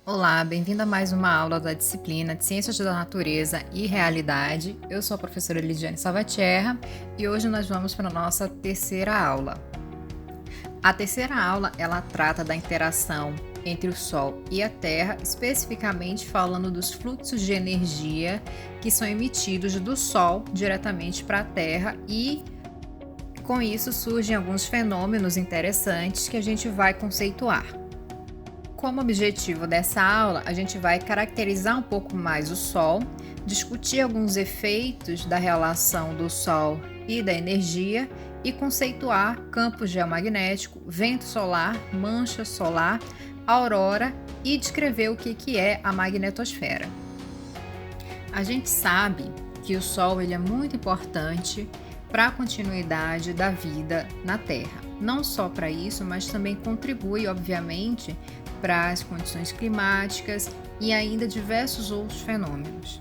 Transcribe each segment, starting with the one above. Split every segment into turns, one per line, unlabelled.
Olá, bem-vindo a mais uma aula da disciplina de Ciências da Natureza e Realidade. Eu sou a professora Lidiane Salvatierra e hoje nós vamos para a nossa terceira aula. A terceira aula, ela trata da interação entre o Sol e a Terra, especificamente falando dos fluxos de energia que são emitidos do Sol diretamente para a Terra e com isso surgem alguns fenômenos interessantes que a gente vai conceituar. Como objetivo dessa aula, a gente vai caracterizar um pouco mais o Sol, discutir alguns efeitos da relação do Sol e da energia e conceituar campo geomagnético, vento solar, mancha solar, aurora e descrever o que é a magnetosfera. A gente sabe que o Sol ele é muito importante para a continuidade da vida na Terra. Não só para isso, mas também contribui, obviamente, para as condições climáticas e ainda diversos outros fenômenos.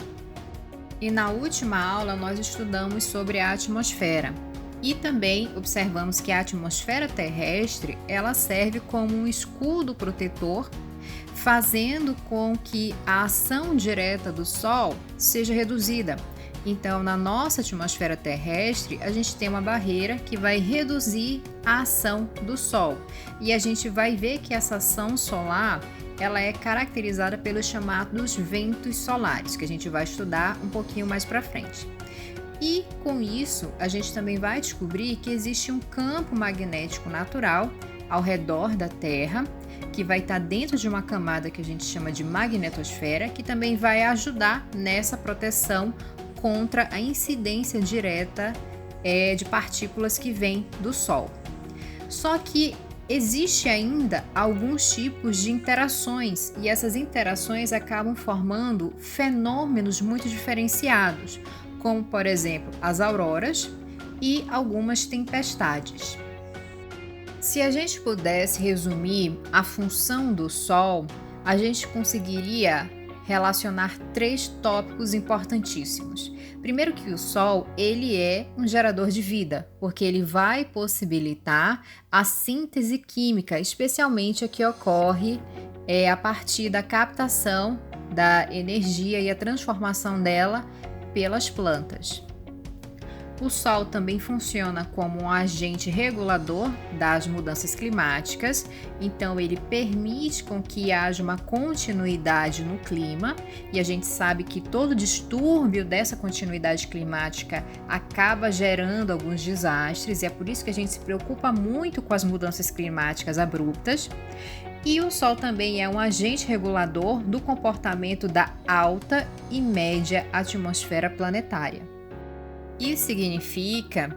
E na última aula nós estudamos sobre a atmosfera e também observamos que a atmosfera terrestre ela serve como um escudo protetor, fazendo com que a ação direta do Sol seja reduzida. Então, na nossa atmosfera terrestre, a gente tem uma barreira que vai reduzir a ação do Sol. E a gente vai ver que essa ação solar, ela é caracterizada pelos chamados ventos solares, que a gente vai estudar um pouquinho mais para frente. E com isso, a gente também vai descobrir que existe um campo magnético natural ao redor da Terra, que vai estar dentro de uma camada que a gente chama de magnetosfera, que também vai ajudar nessa proteção contra a incidência direta de partículas que vêm do Sol. Só que existe ainda alguns tipos de interações e essas interações acabam formando fenômenos muito diferenciados, como por exemplo as auroras e algumas tempestades. Se a gente pudesse resumir a função do Sol, a gente conseguiria relacionar três tópicos importantíssimos. Primeiro que o Sol, ele é um gerador de vida, porque ele vai possibilitar a síntese química, especialmente a que ocorre a partir da captação da energia e a transformação dela pelas plantas. O Sol também funciona como um agente regulador das mudanças climáticas, então ele permite com que haja uma continuidade no clima, e a gente sabe que todo distúrbio dessa continuidade climática acaba gerando alguns desastres, e é por isso que a gente se preocupa muito com as mudanças climáticas abruptas. E o Sol também é um agente regulador do comportamento da alta e média atmosfera planetária. Isso significa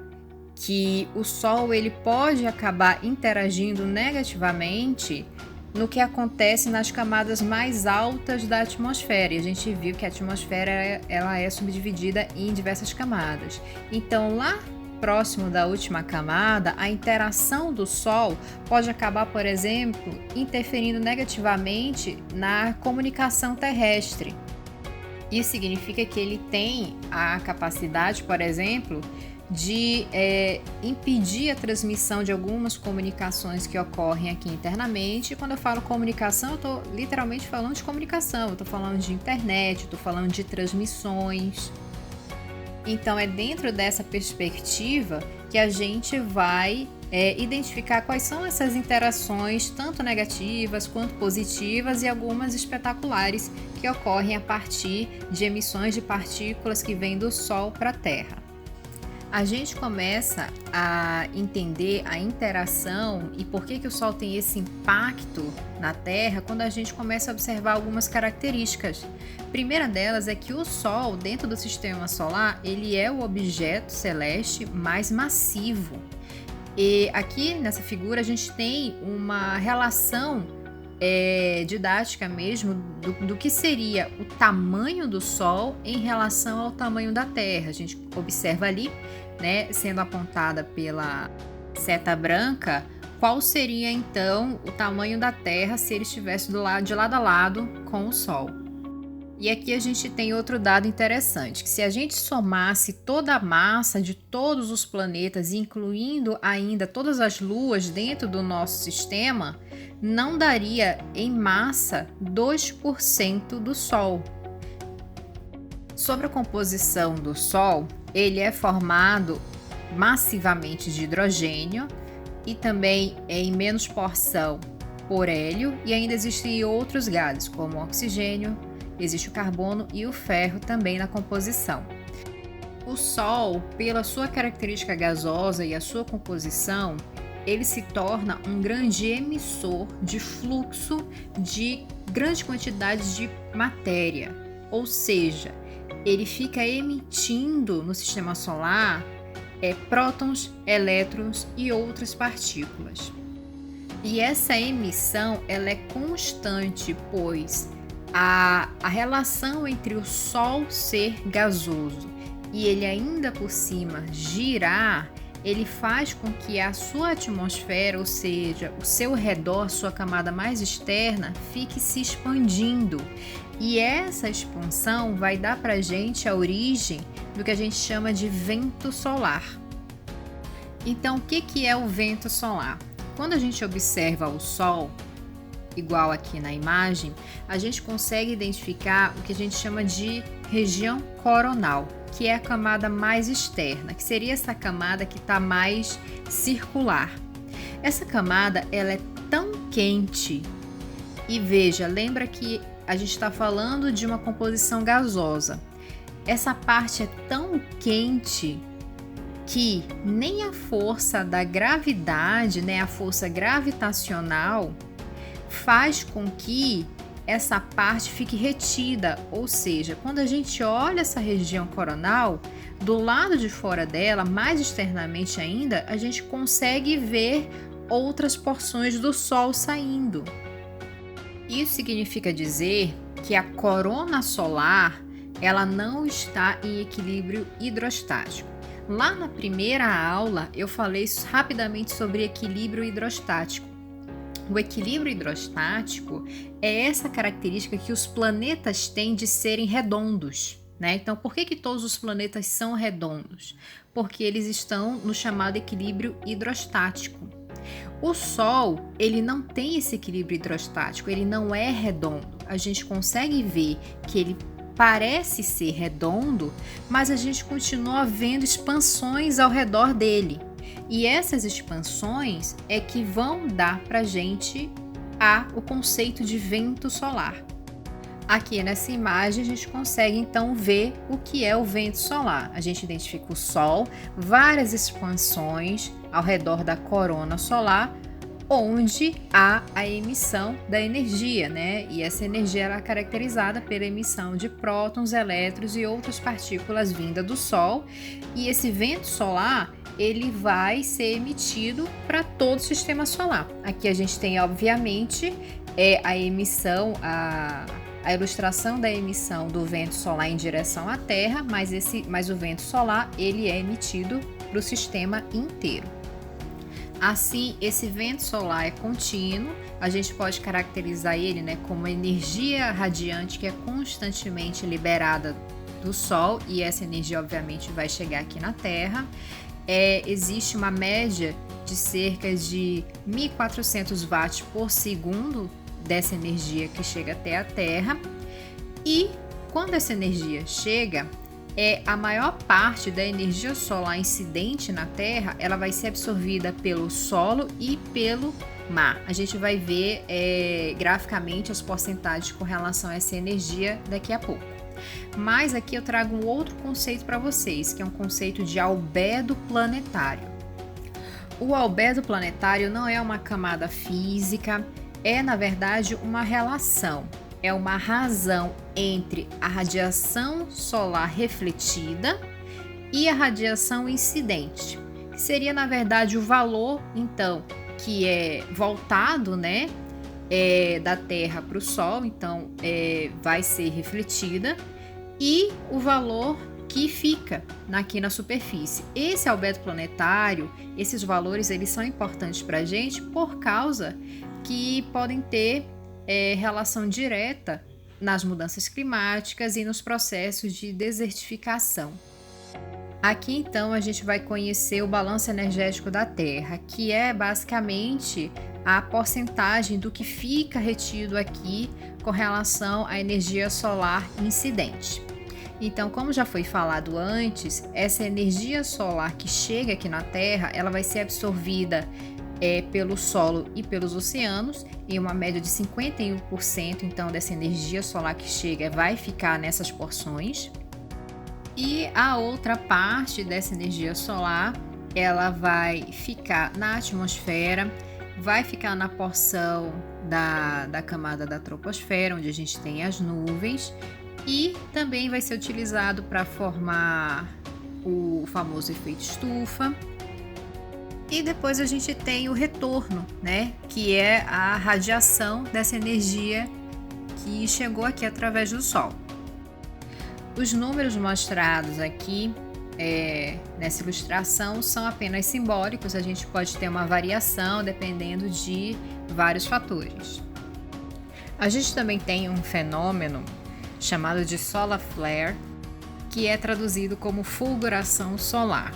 que o Sol ele pode acabar interagindo negativamente no que acontece nas camadas mais altas da atmosfera. E a gente viu que a atmosfera ela é subdividida em diversas camadas. Então, lá próximo da última camada, a interação do Sol pode acabar, por exemplo, interferindo negativamente na comunicação terrestre. Isso significa que ele tem a capacidade, por exemplo, de impedir a transmissão de algumas comunicações que ocorrem aqui internamente. E quando eu falo comunicação, eu estou literalmente falando de comunicação, eu estou falando de internet, estou falando de transmissões. Então, é dentro dessa perspectiva que a gente vai identificar quais são essas interações, tanto negativas quanto positivas, e algumas espetaculares que ocorrem a partir de emissões de partículas que vêm do Sol para a Terra. A gente começa a entender a interação e por que o Sol tem esse impacto na Terra quando a gente começa a observar algumas características. A primeira delas é que o Sol, dentro do sistema solar, ele é o objeto celeste mais massivo. E aqui nessa figura a gente tem uma relação didática mesmo do que seria o tamanho do Sol em relação ao tamanho da Terra. A gente observa ali, né, sendo apontada pela seta branca, qual seria então o tamanho da Terra se ele estivesse de lado a lado com o Sol. E aqui a gente tem outro dado interessante, que se a gente somasse toda a massa de todos os planetas, incluindo ainda todas as luas dentro do nosso sistema, não daria em massa 2% do Sol. Sobre a composição do Sol, ele é formado massivamente de hidrogênio e também em menos porção por hélio, e ainda existem outros gases, como o oxigênio, existe o carbono e o ferro também na composição. O Sol, pela sua característica gasosa e a sua composição, ele se torna um grande emissor de fluxo de grande quantidade de matéria, ou seja, ele fica emitindo no sistema solar prótons, elétrons e outras partículas. E essa emissão ela é constante, pois a relação entre o Sol ser gasoso e ele ainda por cima girar, ele faz com que a sua atmosfera, ou seja, o seu redor, sua camada mais externa, fique se expandindo. E essa expansão vai dar para a gente a origem do que a gente chama de vento solar. Então, o que é o vento solar? Quando a gente observa o Sol, igual aqui na imagem, a gente consegue identificar o que a gente chama de região coronal, que é a camada mais externa, que seria essa camada que está mais circular. Essa camada ela é tão quente, e veja, lembra que a gente está falando de uma composição gasosa. Essa parte é tão quente que nem a força da gravidade, né, a força gravitacional, faz com que essa parte fique retida, ou seja, quando a gente olha essa região coronal, do lado de fora dela, mais externamente ainda, a gente consegue ver outras porções do Sol saindo. Isso significa dizer que a corona solar ela não está em equilíbrio hidrostático. Lá na primeira aula eu falei rapidamente sobre equilíbrio hidrostático. O equilíbrio hidrostático é essa característica que os planetas têm de serem redondos, né? Então, por que todos os planetas são redondos? Porque eles estão no chamado equilíbrio hidrostático. O Sol, ele não tem esse equilíbrio hidrostático, ele não é redondo. A gente consegue ver que ele parece ser redondo, mas a gente continua vendo expansões ao redor dele. E essas expansões é que vão dar para a gente o conceito de vento solar. Aqui nessa imagem a gente consegue então ver o que é o vento solar. A gente identifica o Sol, várias expansões ao redor da corona solar, onde há a emissão da energia, né? E essa energia era caracterizada pela emissão de prótons, elétrons e outras partículas vindas do Sol. E esse vento solar ele vai ser emitido para todo o sistema solar. Aqui a gente tem, obviamente, a emissão, a ilustração da emissão do vento solar em direção à Terra, mas o vento solar ele é emitido para o sistema inteiro. Assim, esse vento solar é contínuo, a gente pode caracterizar ele, né, como energia radiante que é constantemente liberada do Sol, e essa energia obviamente vai chegar aqui na Terra. Existe uma média de cerca de 1.400 watts por segundo dessa energia que chega até a Terra, e quando essa energia chega, a maior parte da energia solar incidente na Terra, ela vai ser absorvida pelo solo e pelo mar. A gente vai ver graficamente as porcentagens com relação a essa energia daqui a pouco. Mas aqui eu trago um outro conceito para vocês, que é um conceito de albedo planetário. O albedo planetário não é uma camada física, é na verdade uma relação. É uma razão entre a radiação solar refletida e a radiação incidente, que seria na verdade o valor, então, que é voltado, né, da Terra para o Sol, então vai ser refletida, e o valor que fica aqui na superfície. Esse albedo planetário, esses valores, eles são importantes para a gente por causa que podem ter relação direta nas mudanças climáticas e nos processos de desertificação. Aqui então a gente vai conhecer o balanço energético da Terra, que é basicamente a porcentagem do que fica retido aqui com relação à energia solar incidente. Então, como já foi falado antes, essa energia solar que chega aqui na Terra, ela vai ser absorvida pelo solo e pelos oceanos, em uma média de 51%, então, dessa energia solar que chega vai ficar nessas porções. E a outra parte dessa energia solar, ela vai ficar na atmosfera, vai ficar na porção da camada da troposfera, onde a gente tem as nuvens, e também vai ser utilizado para formar o famoso efeito estufa. E depois a gente tem o retorno, né, que é a radiação dessa energia que chegou aqui através do Sol. Os números mostrados aqui nessa ilustração são apenas simbólicos, a gente pode ter uma variação dependendo de vários fatores. A gente também tem um fenômeno chamado de solar flare, que é traduzido como fulguração solar.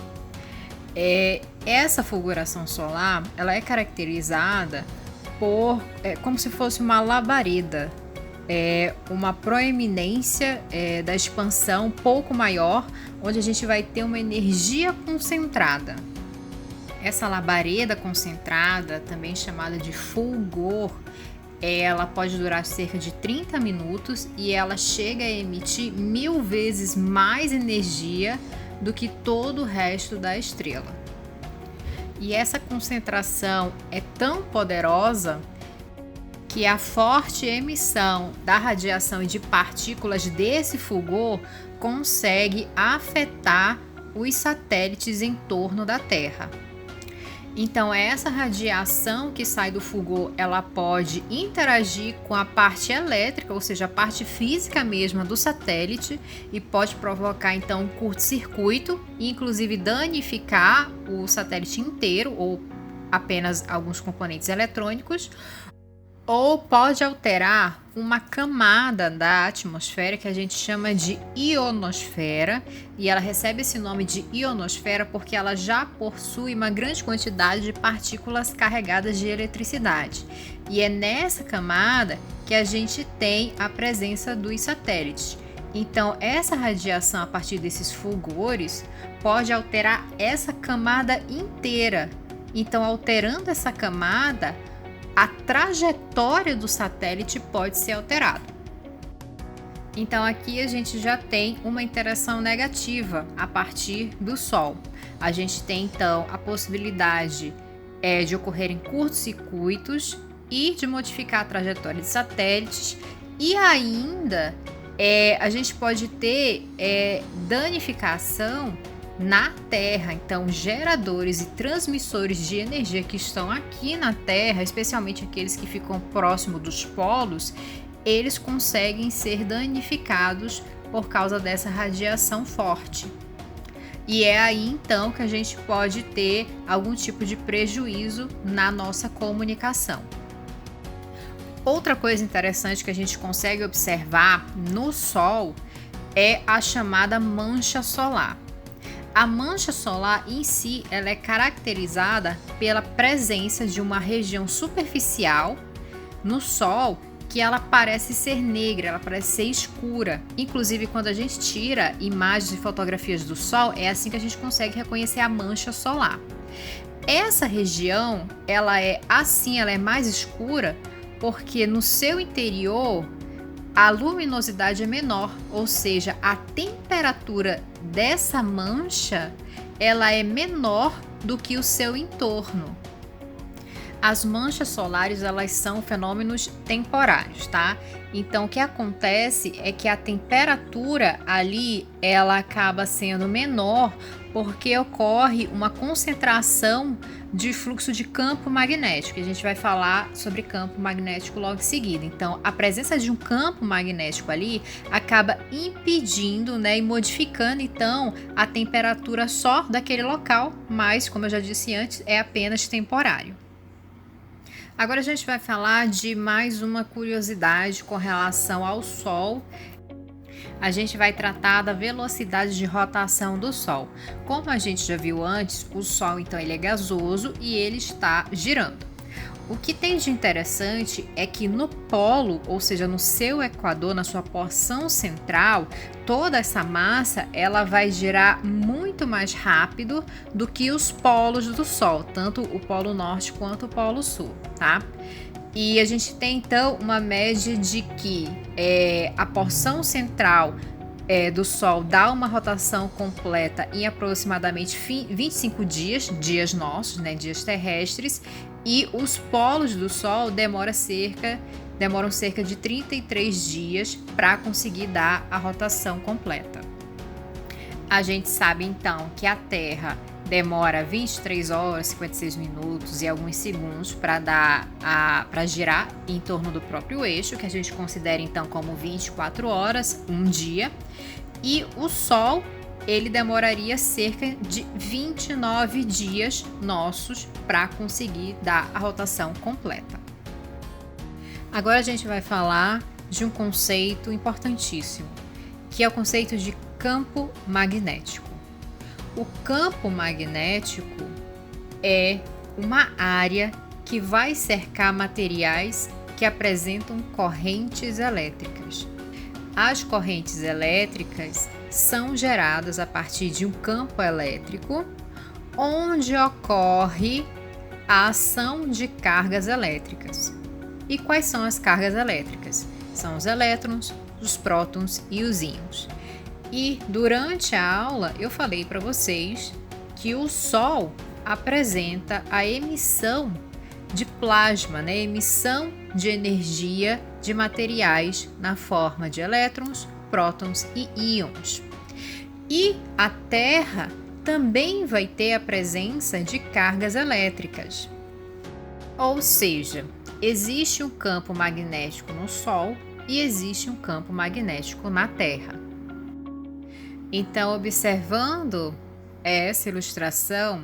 Essa fulguração solar, ela é caracterizada por como se fosse uma labareda, uma proeminência da expansão um pouco maior, onde a gente vai ter uma energia concentrada. Essa labareda concentrada, também chamada de fulgor, ela pode durar cerca de 30 minutos e ela chega a emitir 1000 vezes mais energia do que todo o resto da estrela. E essa concentração é tão poderosa que a forte emissão da radiação e de partículas desse fulgor consegue afetar os satélites em torno da Terra. Então, essa radiação que sai do fulgor, ela pode interagir com a parte elétrica, ou seja, a parte física mesma do satélite, e pode provocar então um curto-circuito e inclusive danificar o satélite inteiro ou apenas alguns componentes eletrônicos, ou pode alterar uma camada da atmosfera que a gente chama de ionosfera, e ela recebe esse nome de ionosfera porque ela já possui uma grande quantidade de partículas carregadas de eletricidade. E é nessa camada que a gente tem a presença dos satélites. Então, essa radiação a partir desses fulgores pode alterar essa camada inteira. Então, alterando essa camada, a trajetória do satélite pode ser alterada. Então aqui a gente já tem uma interação negativa a partir do Sol. A gente tem então a possibilidade de ocorrerem curtos-circuitos e de modificar a trajetória de satélites, e ainda a gente pode ter danificação na Terra. Então, geradores e transmissores de energia que estão aqui na Terra, especialmente aqueles que ficam próximo dos polos, eles conseguem ser danificados por causa dessa radiação forte. E é aí então que a gente pode ter algum tipo de prejuízo na nossa comunicação. Outra coisa interessante que a gente consegue observar no Sol é a chamada mancha solar. A mancha solar em si, ela é caracterizada pela presença de uma região superficial no Sol que ela parece ser negra, ela parece ser escura. Inclusive, quando a gente tira imagens e fotografias do Sol, é assim que a gente consegue reconhecer a mancha solar. Essa região, ela é mais escura porque no seu interior a luminosidade é menor, ou seja, a temperatura dessa mancha ela é menor do que o seu entorno. As manchas solares, elas são fenômenos temporários, tá? Então, o que acontece é que a temperatura ali, ela acaba sendo menor porque ocorre uma concentração de fluxo de campo magnético. A gente vai falar sobre campo magnético logo em seguida. Então, a presença de um campo magnético ali acaba impedindo, e modificando, então, a temperatura só daquele local, mas, como eu já disse antes, é apenas temporário. Agora a gente vai falar de mais uma curiosidade com relação ao Sol. A gente vai tratar da velocidade de rotação do Sol. Como a gente já viu antes, o Sol então ele é gasoso e ele está girando. O que tem de interessante é que no polo, ou seja, no seu equador, na sua porção central, toda essa massa ela vai girar muito mais rápido do que os polos do Sol, tanto o polo norte quanto o polo sul, tá? E a gente tem então uma média de que a porção central do Sol dá uma rotação completa em aproximadamente 25 dias nossos, né, dias terrestres, e os polos do Sol demoram cerca de 33 dias para conseguir dar a rotação completa. A gente sabe então que a Terra demora 23 horas, 56 minutos e alguns segundos para girar em torno do próprio eixo, que a gente considera então como 24 horas, um dia. E o Sol, ele demoraria cerca de 29 dias nossos para conseguir dar a rotação completa. Agora a gente vai falar de um conceito importantíssimo, que é o conceito de campo magnético. O campo magnético é uma área que vai cercar materiais que apresentam correntes elétricas. As correntes elétricas são geradas a partir de um campo elétrico, onde ocorre a ação de cargas elétricas. E quais são as cargas elétricas? São os elétrons, os prótons e os íons. E durante a aula eu falei para vocês que o Sol apresenta a emissão de plasma, né? Emissão de energia de materiais na forma de elétrons, prótons e íons. E a Terra também vai ter a presença de cargas elétricas. Ou seja, existe um campo magnético no Sol e existe um campo magnético na Terra. Então, observando essa ilustração,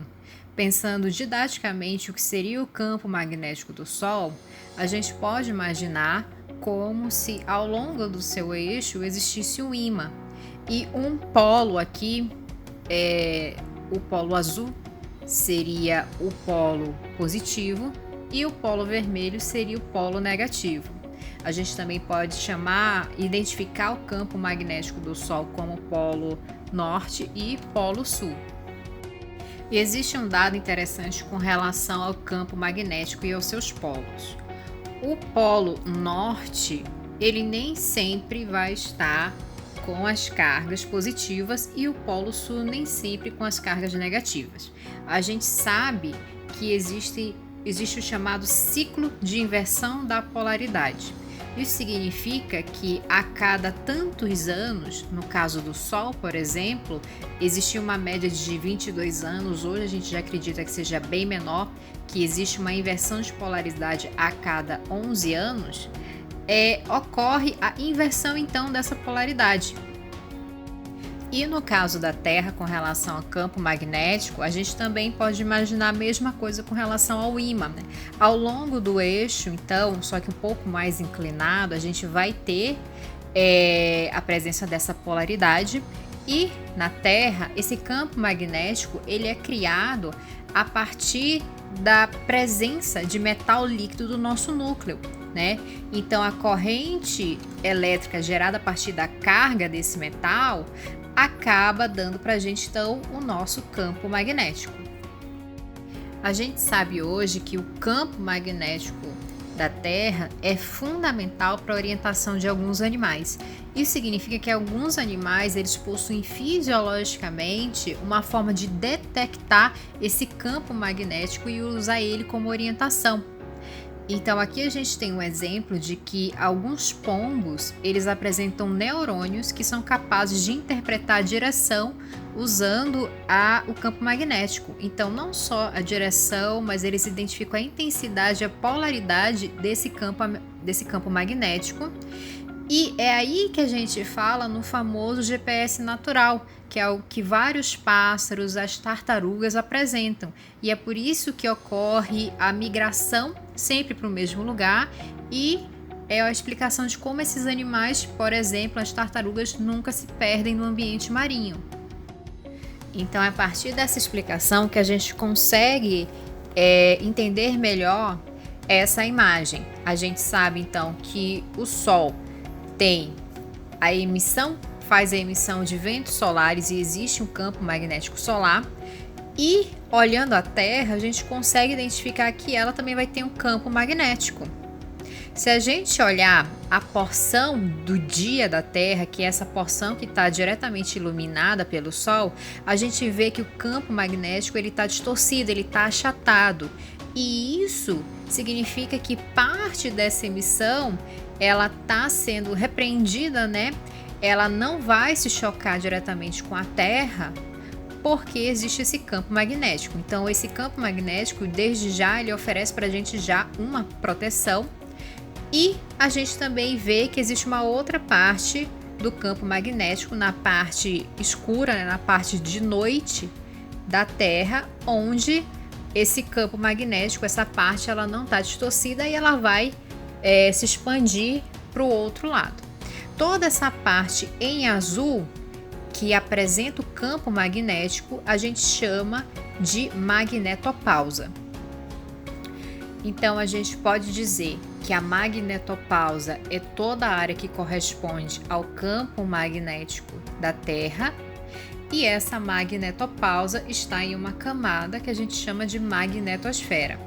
pensando didaticamente o que seria o campo magnético do Sol, a gente pode imaginar como se ao longo do seu eixo existisse um ímã. E um polo aqui, o polo azul, seria o polo positivo e o polo vermelho seria o polo negativo. A gente também pode identificar o campo magnético do Sol como polo norte e polo sul. E existe um dado interessante com relação ao campo magnético e aos seus polos. O polo norte, ele nem sempre vai estar com as cargas positivas e o polo sul nem sempre com as cargas negativas. A gente sabe que existe o chamado ciclo de inversão da polaridade. Isso significa que a cada tantos anos, no caso do Sol, por exemplo, existia uma média de 22 anos, hoje a gente já acredita que seja bem menor, que existe uma inversão de polaridade a cada 11 anos, ocorre a inversão então dessa polaridade. E no caso da Terra, com relação ao campo magnético, a gente também pode imaginar a mesma coisa com relação ao ímã, né? Ao longo do eixo, então, só que um pouco mais inclinado, a gente vai ter a presença dessa polaridade. E na Terra, esse campo magnético ele é criado a partir da presença de metal líquido do nosso núcleo, né? Então, a corrente elétrica gerada a partir da carga desse metal acaba dando para a gente então o nosso campo magnético. A gente sabe hoje que o campo magnético da Terra é fundamental para a orientação de alguns animais. Isso significa que alguns animais eles possuem fisiologicamente uma forma de detectar esse campo magnético e usar ele como orientação. Então aqui a gente tem um exemplo de que alguns pombos, eles apresentam neurônios que são capazes de interpretar a direção usando o campo magnético. Então não só a direção, mas eles identificam a intensidade e a polaridade desse campo magnético. E é aí que a gente fala no famoso GPS natural, que é o que vários pássaros, as tartarugas apresentam. E é por isso que ocorre a migração sempre para o mesmo lugar, e é a explicação de como esses animais, por exemplo, as tartarugas, nunca se perdem no ambiente marinho. Então, é a partir dessa explicação que a gente consegue entender melhor essa imagem. A gente sabe, então, que o Sol tem a emissão, faz a emissão de ventos solares e existe um campo magnético solar. E, olhando a Terra, a gente consegue identificar que ela também vai ter um campo magnético. Se a gente olhar a porção do dia da Terra, que é essa porção que está diretamente iluminada pelo Sol, a gente vê que o campo magnético está distorcido, ele está achatado. E isso significa que parte dessa emissão ela está sendo repreendida, né? Ela não vai se chocar diretamente com a Terra, porque existe esse campo magnético. Então, esse campo magnético, desde já, ele oferece para a gente já uma proteção. E a gente também vê que existe uma outra parte do campo magnético na parte escura, né, na parte de noite da Terra, onde esse campo magnético, essa parte, ela não está distorcida e ela vai se expandir para o outro lado. Toda essa parte em azul que apresenta o campo magnético, a gente chama de magnetopausa. Então, a gente pode dizer que a magnetopausa é toda a área que corresponde ao campo magnético da Terra, e essa magnetopausa está em uma camada que a gente chama de magnetosfera.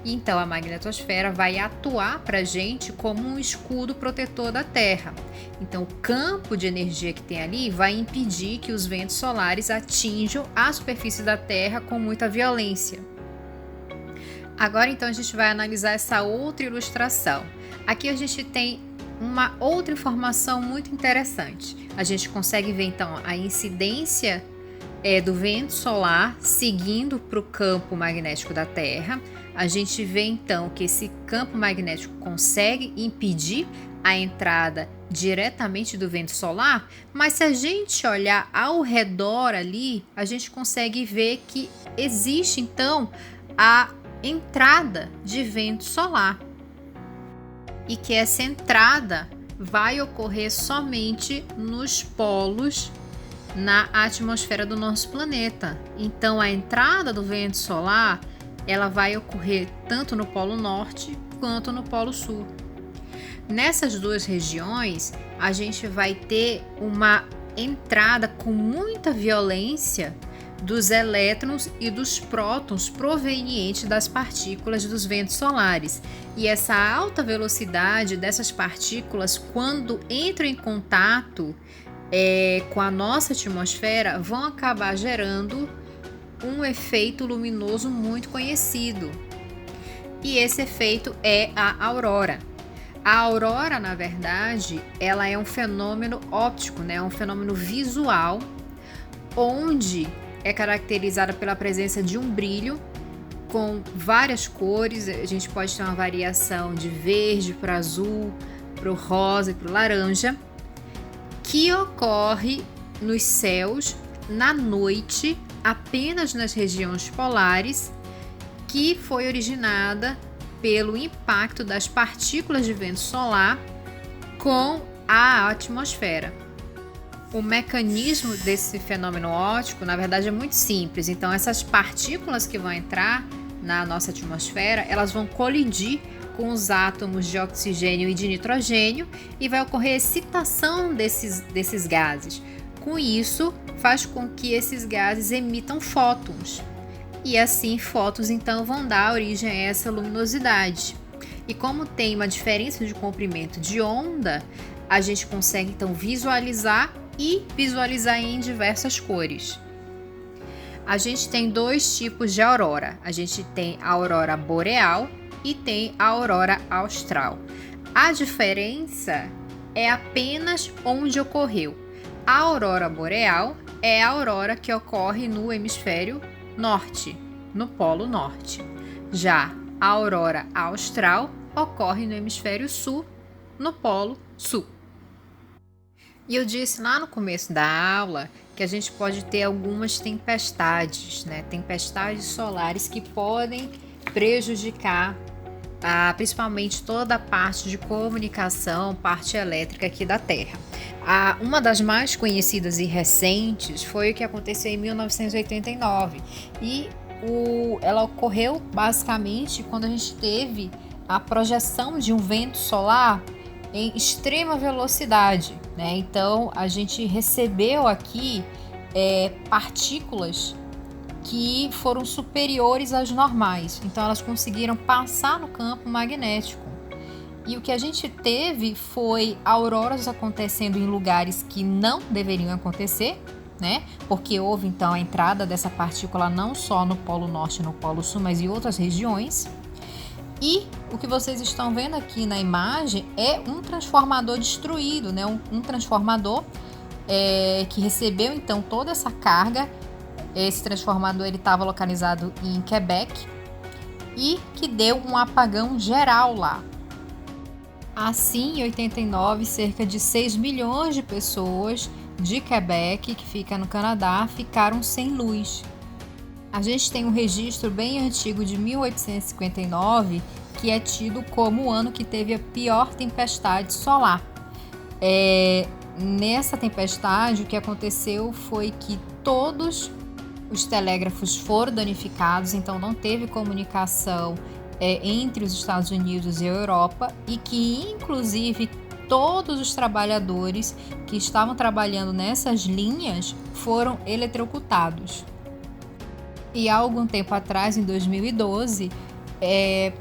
Então, a magnetosfera vai atuar para a gente como um escudo protetor da Terra. Então, o campo de energia que tem ali vai impedir que os ventos solares atinjam a superfície da Terra com muita violência. Agora, então, a gente vai analisar essa outra ilustração. Aqui a gente tem uma outra informação muito interessante. A gente consegue ver, então, a incidência do vento solar seguindo para o campo magnético da Terra. A gente vê, então, que esse campo magnético consegue impedir a entrada diretamente do vento solar, mas se a gente olhar ao redor ali, a gente consegue ver que existe, então, a entrada de vento solar, e que essa entrada vai ocorrer somente nos polos na atmosfera do nosso planeta. Então, a entrada do vento solar ela vai ocorrer tanto no Polo Norte quanto no Polo Sul. Nessas duas regiões, a gente vai ter uma entrada com muita violência dos elétrons e dos prótons provenientes das partículas dos ventos solares. E essa alta velocidade dessas partículas, quando entram em contato com a nossa atmosfera, vão acabar gerando um efeito luminoso muito conhecido. E esse efeito é a aurora. A aurora, na verdade, ela é um fenômeno óptico, né? Um fenômeno visual, onde é caracterizada pela presença de um brilho com várias cores. A gente pode ter uma variação de verde para azul, para o rosa e para o laranja, que ocorre nos céus na noite, apenas nas regiões polares, que foi originada pelo impacto das partículas de vento solar com a atmosfera. O mecanismo desse fenômeno óptico, na verdade, é muito simples. Então, essas partículas que vão entrar na nossa atmosfera, elas vão colidir com os átomos de oxigênio e de nitrogênio e vai ocorrer excitação desses gases. Com isso, faz com que esses gases emitam fótons. E assim, fótons então vão dar origem a essa luminosidade. E como tem uma diferença de comprimento de onda, a gente consegue então visualizar em diversas cores. A gente tem dois tipos de aurora. A gente tem a aurora boreal e tem a aurora austral. A diferença é apenas onde ocorreu. A aurora boreal é a aurora que ocorre no hemisfério norte, no polo norte. Já a aurora austral ocorre no hemisfério sul, no polo sul. E eu disse lá no começo da aula que a gente pode ter algumas tempestades, né? Tempestades solares que podem prejudicar principalmente toda a parte de comunicação, parte elétrica aqui da Terra. Uma das mais conhecidas e recentes foi o que aconteceu em 1989 e ela ocorreu basicamente quando a gente teve a projeção de um vento solar em extrema velocidade, né? Então a gente recebeu aqui partículas que foram superiores às normais, então elas conseguiram passar no campo magnético. E o que a gente teve foi auroras acontecendo em lugares que não deveriam acontecer, né? Porque houve então a entrada dessa partícula não só no Polo Norte e no Polo Sul, mas em outras regiões. E o que vocês estão vendo aqui na imagem é um transformador destruído, né? Um transformador que recebeu então toda essa carga. Esse transformador estava localizado em Quebec e que deu um apagão geral lá. Assim, em 89, cerca de 6 milhões de pessoas de Quebec, que fica no Canadá, ficaram sem luz. A gente tem um registro bem antigo de 1859, que é tido como o ano que teve a pior tempestade solar. Nessa tempestade, o que aconteceu foi que todos os telégrafos foram danificados, então não teve comunicação entre os Estados Unidos e a Europa, e que inclusive todos os trabalhadores que estavam trabalhando nessas linhas foram eletrocutados. E há algum tempo atrás, em 2012,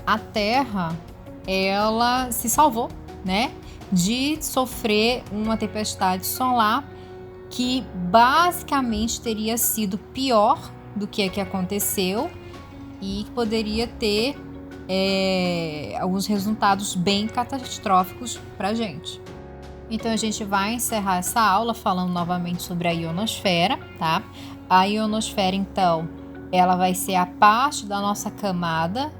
a Terra ela se salvou, né, de sofrer uma tempestade solar que basicamente teria sido pior do que a que aconteceu e que poderia ter alguns resultados bem catastróficos para a gente. Então a gente vai encerrar essa aula falando novamente sobre a ionosfera, tá? A ionosfera, então, ela vai ser a parte da nossa camada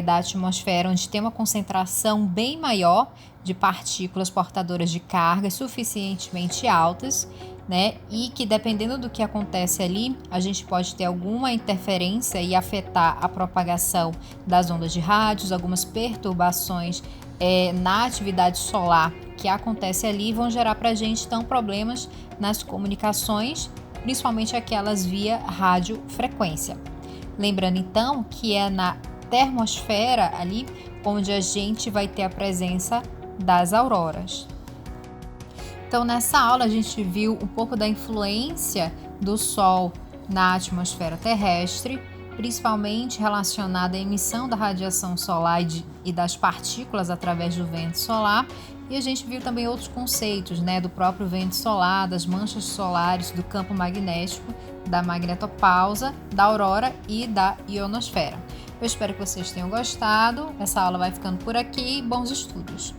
da atmosfera onde tem uma concentração bem maior de partículas portadoras de cargas suficientemente altas, né? E que dependendo do que acontece ali, a gente pode ter alguma interferência e afetar a propagação das ondas de rádios, algumas perturbações na atividade solar que acontece ali e vão gerar para a gente então problemas nas comunicações, principalmente aquelas via radiofrequência. Lembrando então que é na termosfera ali onde a gente vai ter a presença das auroras. Então nessa aula a gente viu um pouco da influência do Sol na atmosfera terrestre, principalmente relacionada à emissão da radiação solar e das partículas através do vento solar. E a gente viu também outros conceitos, né, do próprio vento solar, das manchas solares, do campo magnético, da magnetopausa, da aurora e da ionosfera. Eu espero que vocês tenham gostado. Essa aula vai ficando por aqui. Bons estudos!